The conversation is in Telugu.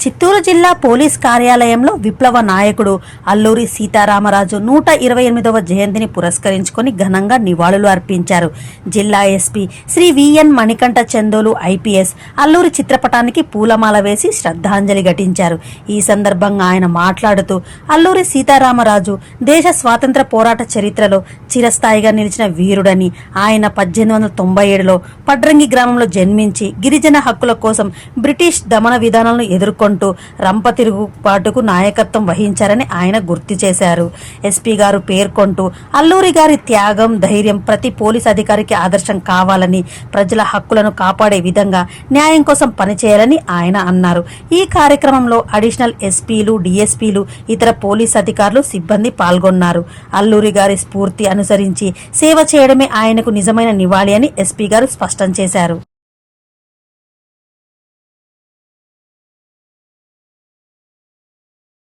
చిత్తూరు జిల్లా పోలీస్ కార్యాలయంలో విప్లవ నాయకుడు అల్లూరి సీతారామరాజు 128వ జయంతిని పురస్కరించుకొని ఘనంగా నివాళులు అర్పించారు. జిల్లా SP Shri VN Manikantha Chandolu IPS Alluri చిత్రపటానికి పూలమాల వేసి శ్రద్ధాంజలి ఘటించారు. ఈ సందర్భంగా ఆయన మాట్లాడుతూ అల్లూరి సీతారామరాజు దేశ స్వాతంత్ర పోరాట చరిత్రలో చిరస్థాయిగా నిలిచిన వీరుడని, ఆయన 1897లో పడ్రంగి గ్రామంలో జన్మించి గిరిజన హక్కుల కోసం బ్రిటిష్ దమన విధానాలను ఎదుర్కొంటూ రంప తిరుగుబాటుకు నాయకత్వం వహించారని ఆయన గుర్తు చేశారు. ఎస్పీ గారు పేర్కొంటూ అల్లూరి గారి త్యాగం, ధైర్యం ప్రతి పోలీస్ అధికారికి ఆదర్శం కావాలని, ప్రజల హక్కులను కాపాడే విధంగా న్యాయం కోసం పనిచేయాలని ఆయన అన్నారు. ఈ కార్యక్రమంలో అడిషనల్ ఎస్పీలు, డిఎస్పీలు, ఇతర పోలీస్ అధికారులు, సిబ్బంది పాల్గొన్నారు. అల్లూరి గారి స్ఫూర్తి అనుసరించి సేవ చేయడమే ఆయనకు నిజమైన నివాళి అని ఎస్పీ గారు స్పష్టం చేశారు.